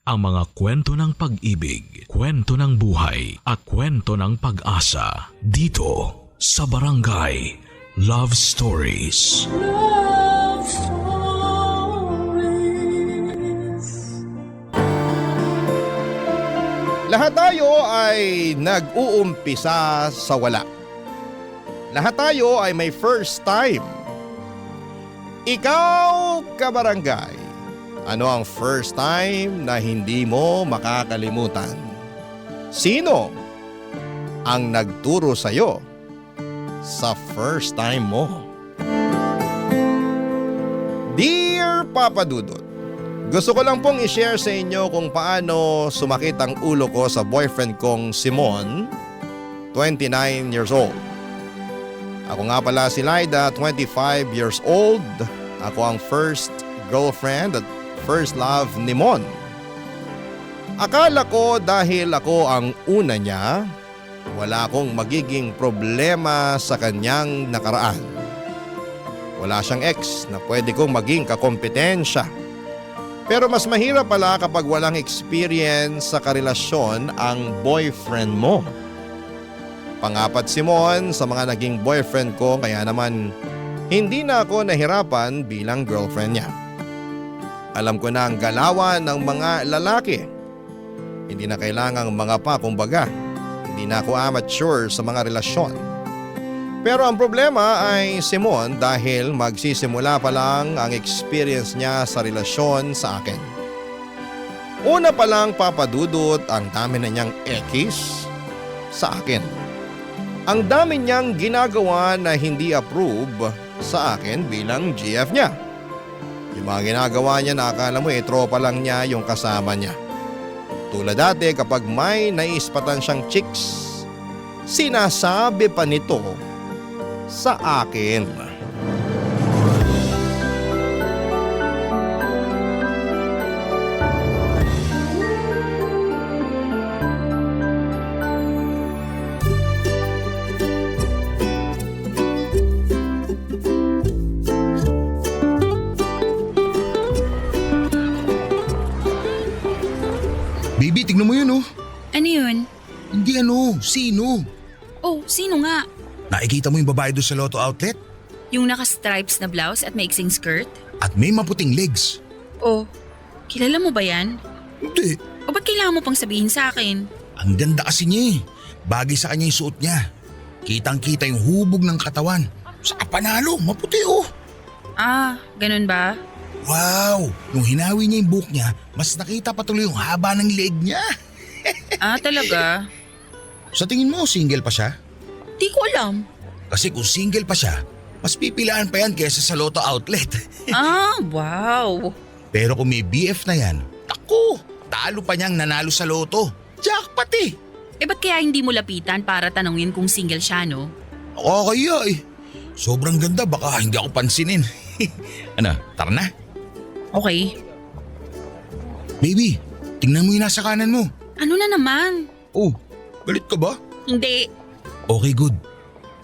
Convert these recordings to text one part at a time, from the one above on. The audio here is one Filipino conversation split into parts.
Ang mga kwento ng pag-ibig, kwento ng buhay at kwento ng pag-asa dito sa Barangay Love Stories. Love Stories. Lahat tayo ay nag-uumpisa sa wala. Lahat tayo ay may first time. Ikaw, kabarangay, ano ang first time na hindi mo makakalimutan? Sino ang nagturo sa'yo sa first time mo? Dear Papa Dudut, gusto ko lang pong i-share sa inyo kung paano sumakit ang ulo ko sa boyfriend kong Simon, 29 years old. Ako nga pala si Lyda, 25 years old. Ako ang first girlfriend at first love ni Mon. Akala ko dahil ako ang una niya, wala akong magiging problema sa kanyang nakaraan. Wala siyang ex na pwede kong maging kakompetensya. Pero mas mahirap pala kapag walang experience sa karelasyon ang boyfriend mo. Pangapat si Mon sa mga naging boyfriend ko, kaya naman hindi na ako nahirapan bilang girlfriend niya. Alam ko na ang galawan ng mga lalaki. Hindi na kailangang mga pa, kumbaga. Hindi na ako amateur sa mga relasyon. Pero ang problema ay si Mon dahil magsisimula pa lang ang experience niya sa relasyon sa akin. Una pa lang, papadudot, ang dami na niyang ekis sa akin. Ang dami niyang ginagawa na hindi approve sa akin bilang GF niya. Yung mga ginagawa niya na akala mo tropa lang niya yung kasama niya. Tulad dati kapag may naispatan siyang chicks, sinasabi pa nito sa akin. Baby, tignan mo yun oh. Ano yun? Hindi sino? Oh, sino nga? Nakikita mo yung babae doon sa Lotto Outlet? Yung naka-stripes na blouse at maiksing skirt? At may maputing legs. Oh, kilala mo ba yan? Hindi. O ba't kailangan mo pang sabihin sa akin? Ang ganda kasi niya eh. Bagay sa kanya yung suot niya. Kitang-kita yung hubog ng katawan. Saka panalo, maputi oh. Ah, ganun ba? Wow! Nung hinawi niya yung buhok niya, mas nakita pa tuloy yung haba ng leg niya. Ah, talaga? Sa tingin mo, single pa siya? Di ko alam. Kasi kung single pa siya, mas pipilaan pa yan kesa sa Lotto Outlet. Ah, wow. Pero kung may BF na yan, naku, talo pa niyang nanalo sa Lotto. Jackpot eh! Eh ba't kaya hindi mo lapitan para tanungin kung single siya, no? Ako kaya eh. Sobrang ganda, baka hindi ako pansinin. Ano, tara na? Okay. Baby, tingnan mo yung nasa kanan mo. Ano na naman? Oh, galit ka ba? Hindi. Okay, good.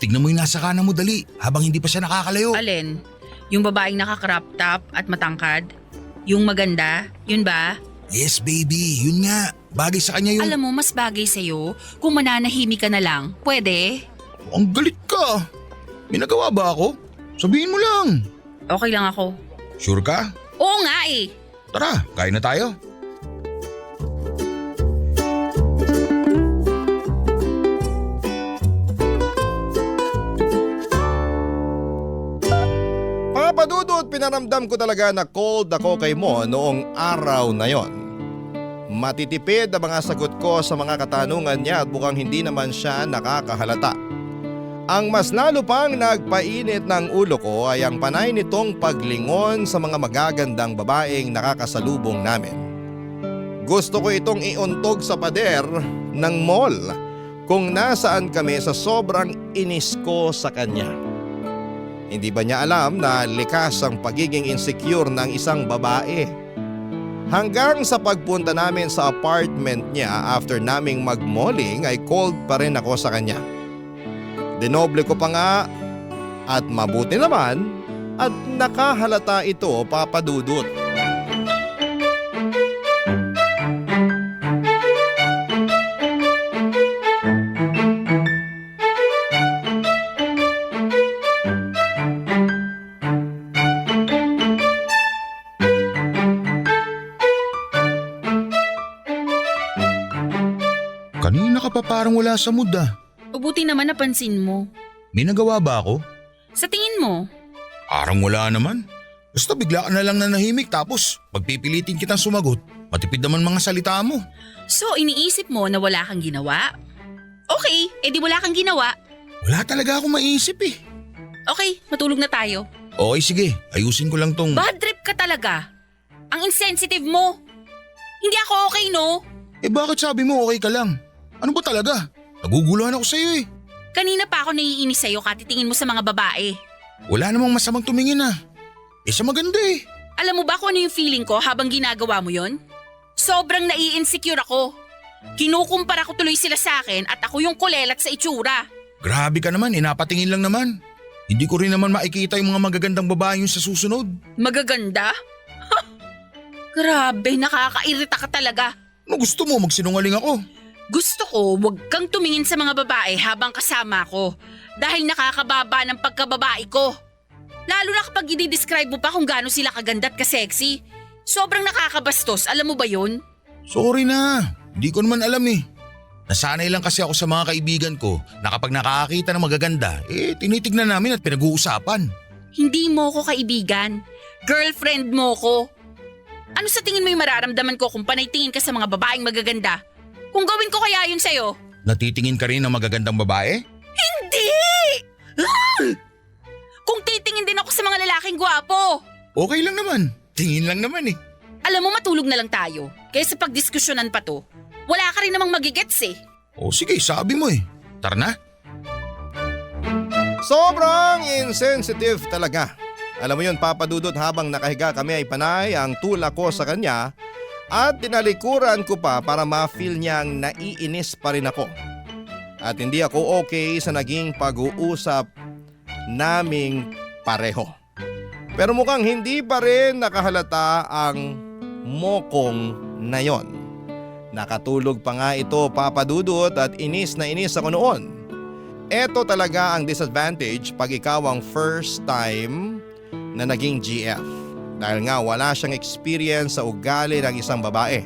Tignan mo yung nasa kanan mo dali habang hindi pa siya nakakalayo. Alin? Yung babaeng naka-crop top at matangkad? Yung maganda? Yun ba? Yes, baby. Yun nga. Bagay sa kanya yung… Alam mo, mas bagay sa'yo kung mananahimik ka na lang. Pwede? Ang galit ka. May nagawa ba ako? Sabihin mo lang. Okay lang ako. Sure ka? Oo nga eh. Tara, kain na tayo. Papadudot, pinaramdam ko talaga na cold ako kay Mo noong araw na yon. Matitipid ang mga sagot ko sa mga katanungan niya at mukhang hindi naman siya nakakahalata. Ang mas lalo pang nagpainit ng ulo ko ay ang panay nitong paglingon sa mga magagandang babaeng nakakasalubong namin. Gusto ko itong iuntog sa pader ng mall kung nasaan kami sa sobrang inis ko sa kanya. Hindi ba niya alam na likas ang pagiging insecure ng isang babae? Hanggang sa pagpunta namin sa apartment niya after naming mag-malling ay cold pa rin ako sa kanya. Dinoble ko pa nga at mabuti naman at nakahalata ito, Papa Dudut. Kanina ka pa parang wala sa mood ah. O buti naman napansin mo. May nagawa ba ako? Sa tingin mo, Parang wala naman. Basta bigla ka na lang nanahimik tapos pagpipilitin kitang sumagot, matipid naman mga salita mo. so iniisip mo na wala kang ginawa? Okay, edi wala kang ginawa. Wala talaga akong maisip eh. Okay, matulog na tayo. Okay sige, ayusin ko lang tong… Bad trip ka talaga. Ang insensitive mo. Hindi ako okay, no? Bakit sabi mo okay ka lang? Ano ba talaga? Naguguluhan ako sa'yo eh. Kanina pa ako naiinis sa'yo katitingin mo sa mga babae. Wala namang masamang tumingin ah. Sa maganda eh. Alam mo ba kung ano yung feeling ko habang ginagawa mo yon? Sobrang nai-insecure ako. Kinukumpara ko tuloy sila sa akin at ako yung kulelat sa itsura. Grabe ka naman, napatingin lang naman. Hindi ko rin naman makikita yung mga magagandang babae yung sa susunod. Magaganda? Ha! Grabe, nakakairita ka talaga. Ano gusto mo, magsinungaling ako? Gusto ko wag kang tumingin sa mga babae habang kasama ko dahil nakakababa ng pagkababae ko. Lalo na kapag i-describe mo pa kung gaano sila kaganda at kasexy. Sobrang nakakabastos, alam mo ba yun? Sorry na, hindi ko naman alam eh. Nasanay lang kasi ako sa mga kaibigan ko na kapag nakakakita ng magaganda, tinitignan namin at pinag-uusapan. Hindi mo ko kaibigan. Girlfriend mo ko. Ano sa tingin mo yung mararamdaman ko kung panay-tingin ka sa mga babaeng magaganda? Kung gawin ko kaya yun sa'yo? Natitingin ka rin ng magagandang babae? Hindi! Ah! Kung titingin din ako sa mga lalaking gwapo. Okay lang naman, tingin lang naman eh. Alam mo matulog na lang tayo. Kaysa pagdiskusyonan pa to. Wala ka rin namang magigets eh. O sige, sabi mo eh. Tara na. Sobrang insensitive talaga. Alam mo yun, Papa Dudut, habang nakahiga kami ay panay ang tulak ko sa kanya at tinalikuran ko pa para ma-feel niyang naiinis pa rin ako. At hindi ako okay sa naging pag-uusap naming pareho. Pero mukhang hindi pa rin nakahalata ang mokong na yon. Nakatulog pa nga ito, Papa Dudut, at inis na inis ako noon. Ito talaga ang disadvantage pag ikaw ang first time na naging GF. Dahil nga wala siyang experience sa ugali ng isang babae.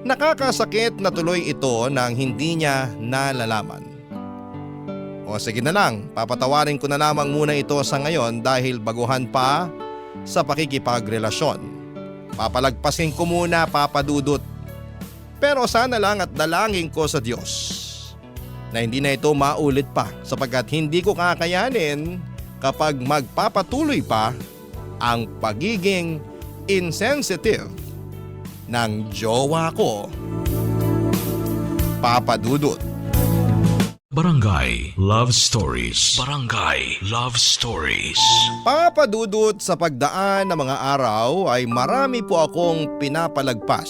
Nakakasakit na tuloy ito nang hindi niya nalalaman. O sige na lang, papatawarin ko na lamang muna ito sa ngayon dahil baguhan pa sa pakikipagrelasyon. Papalagpasin ko muna, Papa Dudut. Pero sana lang at dalangin ko sa Diyos na hindi na ito maulit pa sapagkat hindi ko kakayanin kapag magpapatuloy pa ang pagiging insensitive ng jowa ko, Papa Dudut. Barangay Love Stories. Barangay Love Stories. Papa Dudut, sa pagdaan ng mga araw ay marami po akong pinapalagpas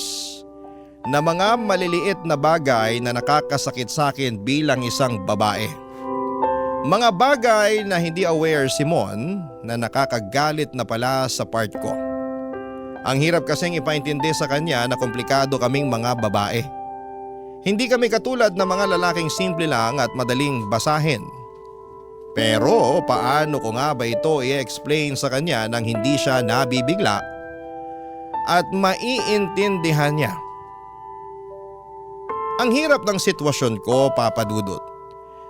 na mga maliliit na bagay na nakakasakit sa akin bilang isang babae. Mga bagay na hindi aware si Mon na nakakagalit na pala sa part ko. Ang hirap kasing ipaintindi sa kanya na komplikado kaming mga babae. Hindi kami katulad ng mga lalaking simple lang at madaling basahin. Pero paano ko nga ba ito i-explain sa kanya nang hindi siya nabibigla at maiintindihan niya? Ang hirap ng sitwasyon ko, Papa Dudut.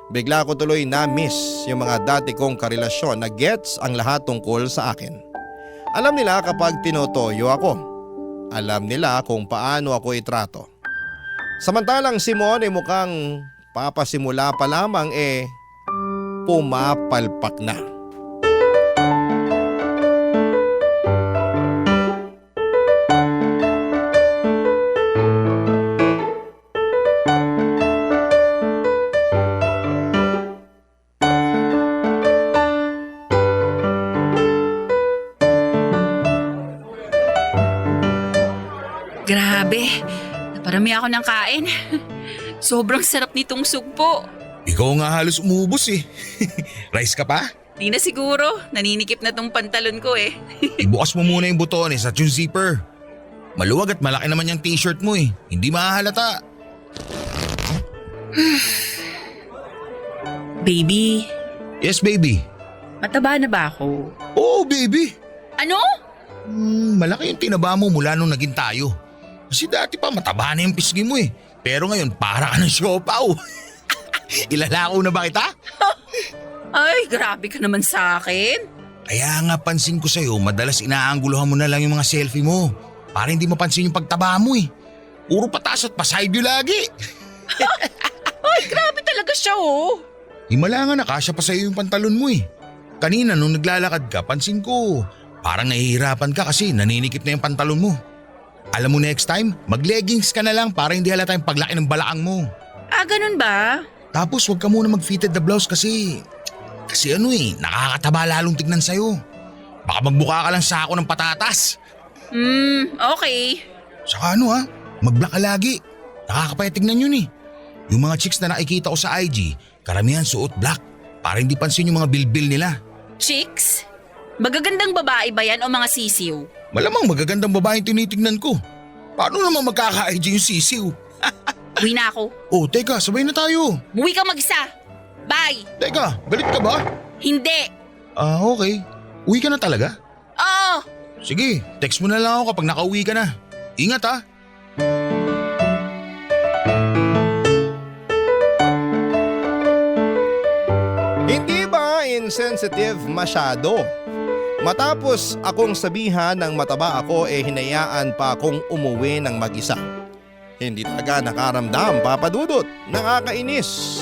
Bigla ko tuloy na-miss yung mga dati kong karelasyon na gets ang lahat tungkol sa akin. Alam nila kapag tinotoyo ako. Alam nila kung paano ako itrato. Samantalang si Mon ay mukhang papasimula pa lamang pumapalpak na. Grabe, naparami ako ng kain. Sobrang sarap nitong sugpo. Ikaw nga halos umubos eh. Rice ka pa? Di na siguro, naninikip na tong pantalon ko eh. Ibukas mo muna yung butones at yung zipper. Maluwag at malaki naman yung t-shirt mo eh. Hindi mahahalata. Baby, Yes baby. mataba na ba ako? Oo baby. Ano? Malaki yung tinaba mo mula nung naging tayo. Kasi dati pa mataba na yung pisngi mo eh. Pero ngayon para ka ng siopaw. Ilalako na ba kita? Ay, grabe ka naman sa akin. Kaya nga pansin ko sa'yo, madalas inaangguluhan mo na lang yung mga selfie mo. Para hindi mapansin yung pagtaba mo eh. Puro pataas at paside view lagi. Ay, grabe talaga siya oh. Himala nga nakasya pa sa'yo yung pantalon mo eh. Kanina nung naglalakad ka, pansin ko, parang nahihirapan ka kasi naninikip na yung pantalon mo. Alam mo next time, mag-leggings ka na lang para hindi halata yung paglaki ng balakang mo. Ah, ganun ba? Tapos huwag ka muna mag-fitted the blouse kasi nakakataba lalong tignan sa'yo. Baka magbuka ka lang sa ako ng patatas. Okay. Saka mag-black ka lagi. Nakakapaya tignan yun eh. Yung mga chicks na nakikita ko sa IG, karamihan suot black para hindi pansin yung mga bilbil nila. Chicks? Magagandang babae ba yan o mga sisiw? Malamang magagandang babaeng tinitignan ko. Paano naman magkaka-IG yung sisiw? Uwi na ako. Oh, teka, sabay na tayo. Uwi ka mag-isa. Bye! Teka, galit ka ba? Hindi. Okay. Uwi ka na talaga? Oo! Sige, text mo na lang ako kapag nakauwi ka na. Ingat ha. Hindi ba insensitive masyado? Matapos akong sabihan ng mataba ako hinayaan pa akong umuwi ng mag-isa. Hindi talaga nakaramdam, Papa Dudut. Nakakainis.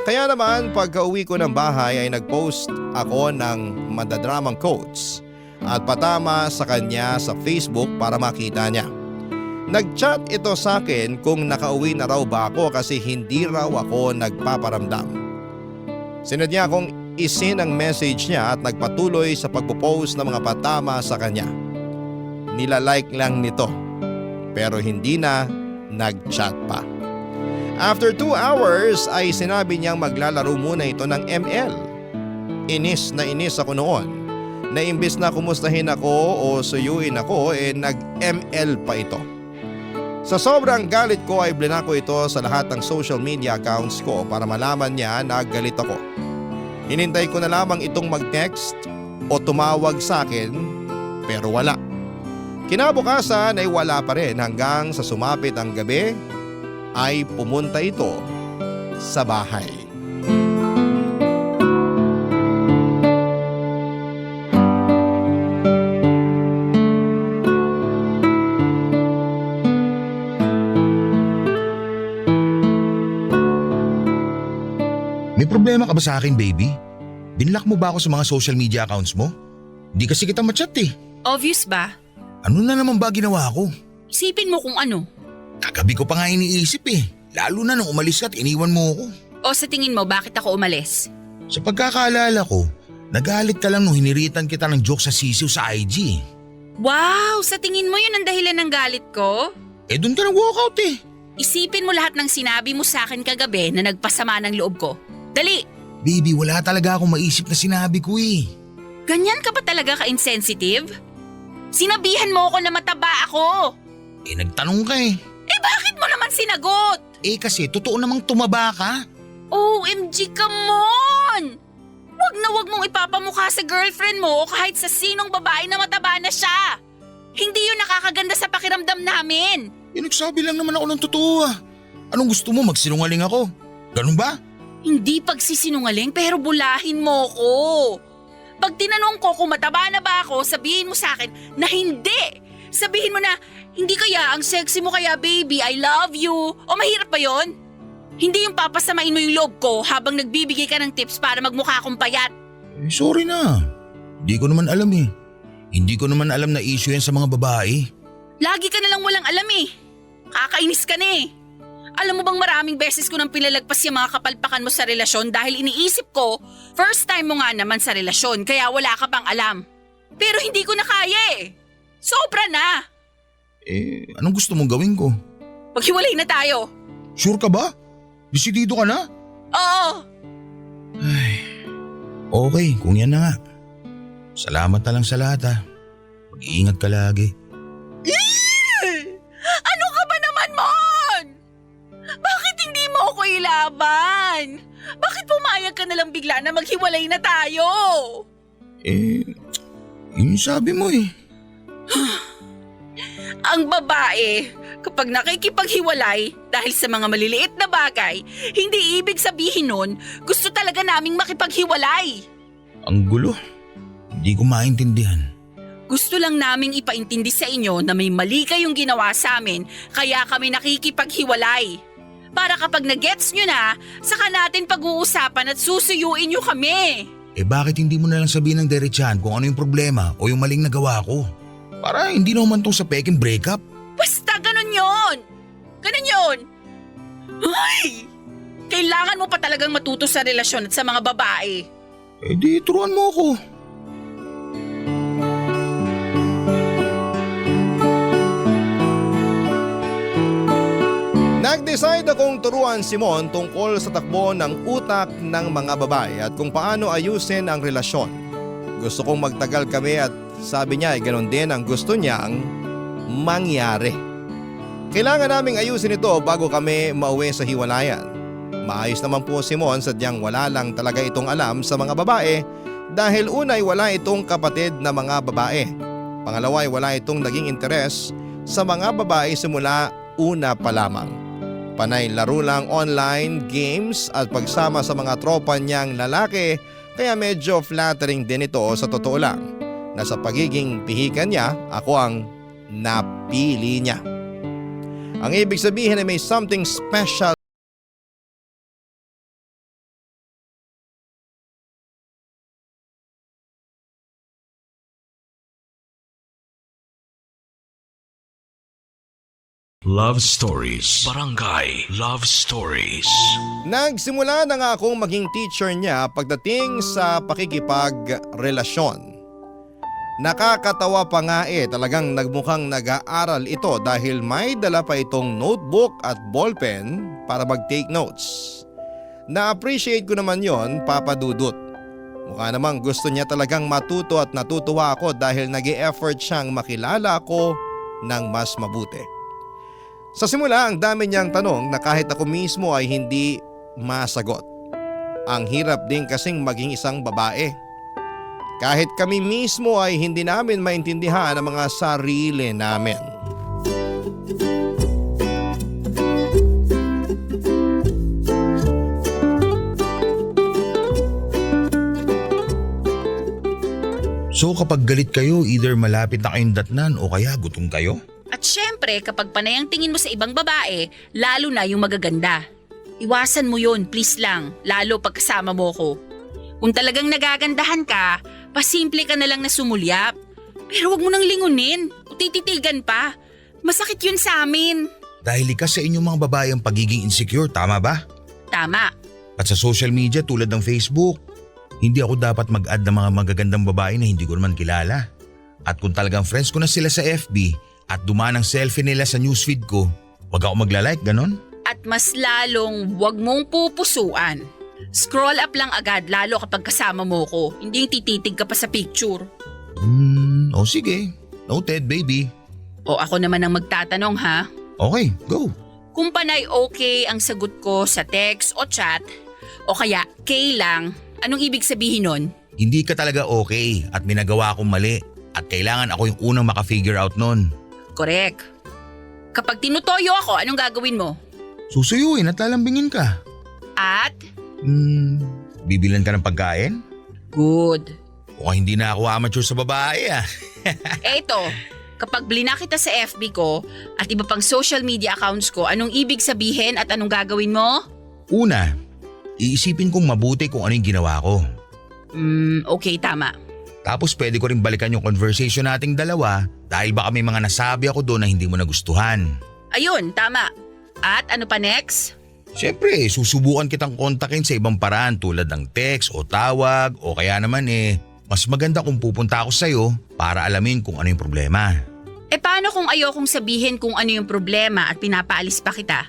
Kaya naman pagka-uwi ko ng bahay ay nag-post ako ng madadramang quotes at patama sa kanya sa Facebook para makita niya. Nag-chat ito sa akin kung nakauwi na raw ba ako kasi hindi raw ako nagpaparamdam. Sinadya kong isin ang message niya at nagpatuloy sa pagpo-post ng mga patama sa kanya. Nilalike lang nito pero hindi na nag-chat pa. After 2 hours ay sinabi niyang maglalaro muna ito ng ML. Inis na inis ako noon na imbis na kumustahin ako o suyuin ako nag-ML pa ito. Sa sobrang galit ko ay blinako ito sa lahat ng social media accounts ko para malaman niya na galit ako. Hinintay ko na lamang itong mag-text o tumawag sa akin pero wala. Kinabukasan ay wala pa rin hanggang sa sumapit ang gabi ay pumunta ito sa bahay. May problema ka ba sa akin, baby? Binlock mo ba ako sa mga social media accounts mo? Hindi kasi kita ma-chat eh. Obvious ba? Ano na naman ba ginawa ko? Isipin mo kung ano. Kagabi ko pa nga iniisip eh. Lalo na nung umalis ka at iniwan mo ako. O sa tingin mo bakit ako umalis? Sa pagkakaalala ko, nagalit ka lang nung hiniritan kita ng joke sa sisiw sa IG. Wow! Sa tingin mo yun ang dahilan ng galit ko? Doon ka nag-walkout eh. Isipin mo lahat ng sinabi mo sa akin kagabi na nagpasama ng loob ko. Dali! Baby, wala talaga akong maisip na sinabi ko eh. Ganyan ka ba talaga ka-insensitive? Sinabihan mo ako na mataba ako. Nagtanong ka eh. Bakit mo naman sinagot? Kasi totoo namang tumaba ka. OMG, come on! Wag na wag mong ipapamukha sa girlfriend mo o kahit sa sinong babae na mataba na siya. Hindi yun nakakaganda sa pakiramdam namin. Nagsabi lang naman ako ng totoo ah. Anong gusto mo, magsinungaling ako? Ganun ba? Hindi pagsisinungaling pero bulahin mo ko. Pag tinanong ko kung mataba na ba ako, sabihin mo sa akin na hindi. Sabihin mo na, hindi kaya, ang sexy mo kaya baby, I love you. O mahirap pa yon? Hindi yung papasamain mo yung loob ko habang nagbibigay ka ng tips para magmukha akong payat. Sorry na. Hindi ko naman alam eh. Hindi ko naman alam na issue yan sa mga babae. Lagi ka na lang walang alam eh. Kakainis ka na eh. Alam mo bang maraming beses ko nang pinalagpas yung mga kapalpakan mo sa relasyon dahil iniisip ko, first time mo nga naman sa relasyon kaya wala ka pang alam. Pero hindi ko na kaya eh. Sobra na. Anong gusto mong gawin ko? Maghiwalay na tayo. Sure ka ba? Desidido ka na? Oo. Okay, kung yan na nga. Salamat na lang sa lahat ha. Mag-iingat ka lagi. Ano ka ba naman, Mon? Bakit hindi mo ako ilaban? Bakit pumayag ka na lang bigla na maghiwalay na tayo? Yun sabi mo eh. Ang babae, Kapag nakikipaghiwalay dahil sa mga maliliit na bagay, hindi ibig sabihin nun gusto talaga naming makipaghiwalay. Ang gulo. Hindi ko maintindihan. Gusto lang naming ipaintindi sa inyo na may mali kayong ginawa sa amin kaya kami nakikipaghiwalay. Para kapag nagets nyo na, saka natin pag-uusapan at susuyuin nyo kami. Bakit hindi mo na lang sabihin ng diretsahan kung ano yung problema o yung maling nagawa ko? Para hindi naman tong sa peking breakup. Basta ganun yon. Ganun yon. Ay! Kailangan mo pa talagang matuto sa relasyon at sa mga babae. Di turuan mo ako. Nag-decide akong turuan si Mon tungkol sa takbo ng utak ng mga babae at kung paano ayusin ang relasyon. Gusto kong magtagal kami at sabi niya ay ganoon din ang gusto niyang mangyari. Kailangan naming ayusin ito bago kami mauwi sa hiwalayan. Maayos naman po si Mon, sadyang wala lang talaga itong alam sa mga babae dahil unay wala itong kapatid na mga babae. Pangalawa ay wala itong naging interes sa mga babae simula una pa lamang. Panay laro lang online, games at pagsama sa mga tropa niyang lalaki kaya medyo flattering din ito sa totoo lang. Na sa pagiging pihikan niya, ako ang napili niya. Ang ibig sabihin ay may something special. Love Stories. Barangay Love Stories. Nagsimula na nga akong maging teacher niya pagdating sa pakikipagrelasyon. Nakakatawa pa nga talagang nagmukhang nag-aaral ito dahil may dala pa itong notebook at ballpen para mag-take notes. Na-appreciate ko naman yon, Papa Dudut. Mukha namang gusto niya talagang matuto at natutuwa ako dahil nag-e-effort siyang makilala ako ng mas mabuti. Sa simula ang dami niyang tanong na kahit ako mismo ay hindi masagot. Ang hirap din kasing maging isang babae. Kahit kami mismo ay hindi namin maintindihan ang mga sarili namin. So kapag galit kayo, either malapit na kayong datnan o kaya gutom kayo? At syempre, kapag panay ang tingin mo sa ibang babae, lalo na yung magaganda. Iwasan mo yun, please lang, lalo pag kasama mo ko. Kung talagang nagagandahan ka, pasimple ka na lang na sumulyap. Pero wag mo nang lingunin o tititigan pa. Masakit yun sa amin. Dahil likas sa inyong mga babae ang pagiging insecure, tama ba? Tama. At sa social media tulad ng Facebook, hindi ako dapat mag-add ng mga magagandang babae na hindi ko naman kilala. At kung talagang friends ko na sila sa FB at dumaan ang selfie nila sa newsfeed ko, wag ako magla-like, ganon? At mas lalong wag mong pupusuan. Scroll up lang agad lalo kapag kasama mo ko. Hindi yung tititig ka pa sa picture. O sige. Noted, baby. O ako naman ang magtatanong ha. Okay, go. Kung panay okay ang sagot ko sa text o chat, o kaya K lang, anong ibig sabihin nun? Hindi ka talaga okay at may nagawa akong mali at kailangan ako yung unang maka-figure out nun. Correct. Kapag tinutoyo ako, anong gagawin mo? Susuyuin at lalambingin ka. At? Bibilan ka ng pagkain? Good. O hindi na ako amateur sa babae Eto, kapag blina kita sa FB ko at iba pang social media accounts ko, anong ibig sabihin at anong gagawin mo? Una, iisipin kong mabuti kung ano yung ginawa ko. Okay, tama. Tapos pwede ko rin balikan yung conversation nating dalawa dahil baka may mga nasabi ako doon na hindi mo nagustuhan. Ayun, tama. At ano pa next? Siyempre, susubukan kitang kontakin sa ibang paraan tulad ng text o tawag o kaya naman mas maganda kung pupunta ako sa'yo para alamin kung ano yung problema. Paano kung ayokong sabihin kung ano yung problema at pinapaalis pa kita?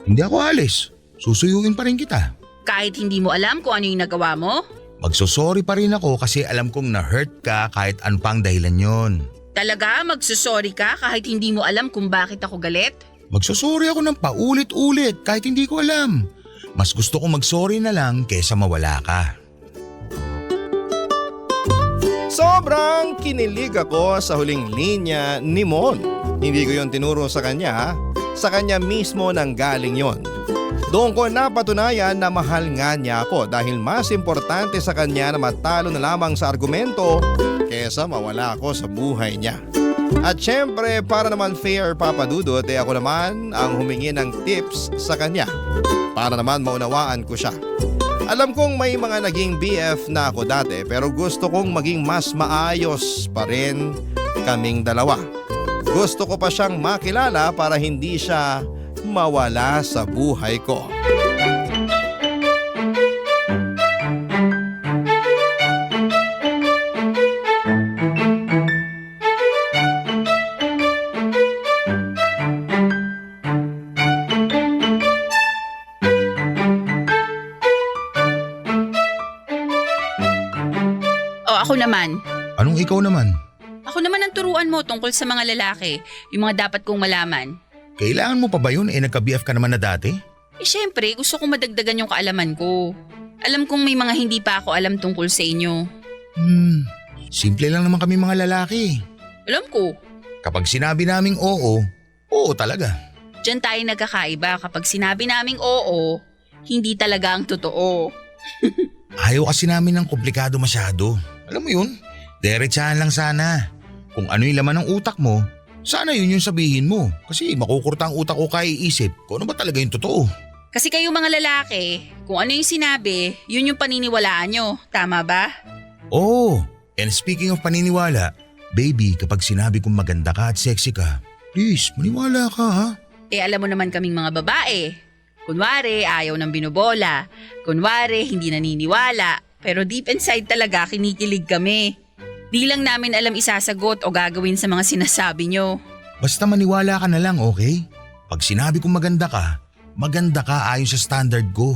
Hindi ako alis. Susuyuin pa rin kita. Kahit hindi mo alam kung ano yung nagawa mo? Magsosorry pa rin ako kasi alam kong na-hurt ka kahit ano pang dahilan yon. Talaga magsusorry ka kahit hindi mo alam kung bakit ako galit? Magsosorry ako ng paulit-ulit kahit hindi ko alam. Mas gusto kong magsorry na lang kesa mawala ka. Sobrang kinilig ako sa huling linya ni Mon. Hindi ko yon tinuro sa kanya sa kanya mismo nanggaling yon. Doon ko napatunayan na mahal nga niya ako dahil mas importante sa kanya na matalo na lamang sa argumento kesa mawala ako sa buhay niya. At syempre para naman fair Papa Dudut ako naman ang humingi ng tips sa kanya para naman maunawaan ko siya. Alam kong may mga naging BF na ako dati pero gusto kong maging mas maayos pa rin kaming dalawa. Gusto ko pa siyang makilala para hindi siya mawala sa buhay ko. O ako naman. Anong ikaw naman? Ako naman ang turuan mo tungkol sa mga lalaki, yung mga dapat kong malaman. Kailangan mo pa ba yun? Nagka-BF ka naman na dati? Syempre, gusto kong madagdagan yung kaalaman ko. Alam kong may mga hindi pa ako alam tungkol sa inyo. Simple lang naman kami mga lalaki. Alam ko, Kapag sinabi naming oo, oo talaga. dyan tayo nagkakaiba kapag sinabi naming oo, hindi talaga ang totoo. Ayaw kasi namin ng komplikado masyado. Alam mo yun, diretsahan lang sana. Kung ano yung laman ng utak mo, sana yun yung sabihin mo. Kasi makukurta ang utak ko kaiisip kung ano ba talaga yung totoo. Kasi kayo mga lalaki, kung ano yung sinabi, yun yung paniniwalaan nyo. Tama ba? Oh, and speaking of paniniwala, baby, kapag sinabi kong maganda ka at sexy ka, please, maniwala ka ha. Alam mo naman kaming mga babae. Kunwari, ayaw ng binobola. Kunwari, hindi naniniwala. Pero deep inside talaga, kinikilig kami. Di lang namin alam isasagot o gagawin sa mga sinasabi nyo. Basta maniwala ka na lang, okay? Pag sinabi kong maganda ka ayon sa standard ko.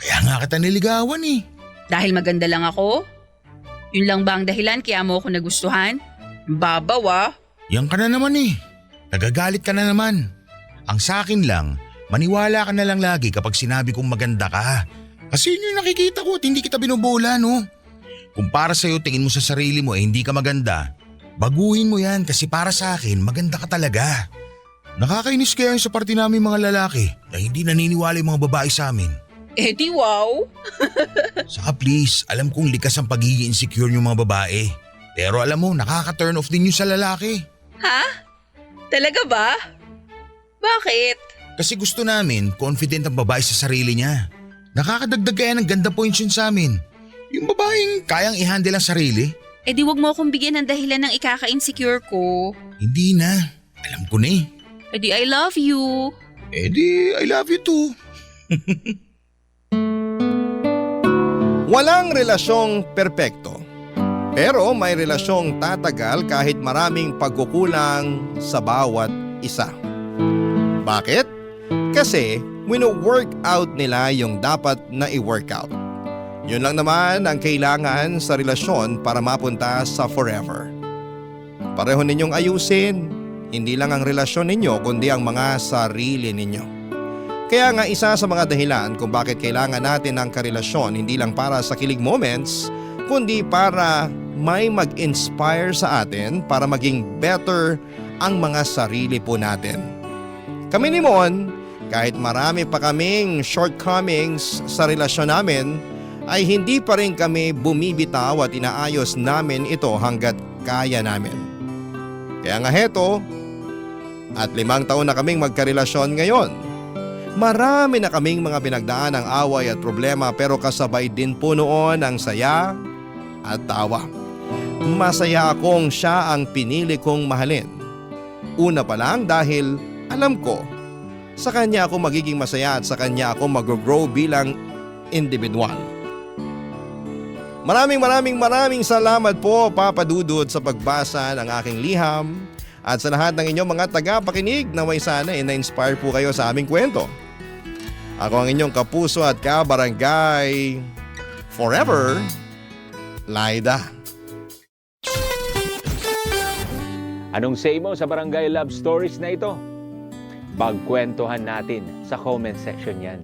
Kaya nga kita niligawan eh. Dahil maganda lang ako? Yun lang ba ang dahilan kaya mo ako nagustuhan? Babaw ah. Yan ka na naman eh. Nagagalit ka na naman. Ang sa akin lang, maniwala ka na lang lagi kapag sinabi kong maganda ka. Kasi yun yung nakikita ko at hindi kita binubola, no? Kung para sa'yo tingin mo sa sarili mo hindi ka maganda, baguhin mo yan kasi para sa akin maganda ka talaga. Nakakainis kaya yun sa parte namin mga lalaki na hindi naniniwala yung mga babae sa amin. Di wow. Saka please, alam kong likas ang pagiging insecure yung mga babae. Pero alam mo, nakaka-turn off din yun sa lalaki. Ha? Talaga ba? Bakit? Kasi gusto namin, confident ang babae sa sarili niya. Nakakadagdag kaya ng ganda points yun sa amin. Yung babaeng kayang i-handle ang sarili. Di wag mo akong bigyan ng dahilan ng ikaka-insecure ko. Hindi na. Alam ko na eh. Di I love you. Di I love you too. Walang relasyong perpekto. Pero may relasyong tatagal kahit maraming pagkukulang sa bawat isa. Bakit? Kasi wino-work out nila yung dapat na i-workout. Yun lang naman ang kailangan sa relasyon para mapunta sa forever. Pareho ninyong ayusin, hindi lang ang relasyon ninyo kundi ang mga sarili ninyo. Kaya nga isa sa mga dahilan kung bakit kailangan natin ng karelasyon hindi lang para sa kilig moments, kundi para may mag-inspire sa atin para maging better ang mga sarili po natin. Kami ni Mon, kahit marami pa kaming shortcomings sa relasyon namin, ay hindi pa rin kami bumibitaw at inaayos namin ito hanggat kaya namin. Kaya nga heto, at 5 taon na kaming magkarelasyon ngayon. Marami na kaming mga pinagdaan ng away at problema pero kasabay din po noon ang saya at tawa. Masaya akong siya ang pinili kong mahalin. Una pa lang dahil alam ko, sa kanya ako magiging masaya at sa kanya ako mag-grow bilang individual. Maraming salamat po Papa Dudut sa pagbasa ng aking liham at sa lahat ng inyong mga tagapakinig na may sana na-inspire po kayo sa aming kwento. Ako ang inyong kapuso at kabarangay forever, Laida. Anong say mo sa Barangay Love Stories na ito? Pagkwentuhan natin sa comment section yan.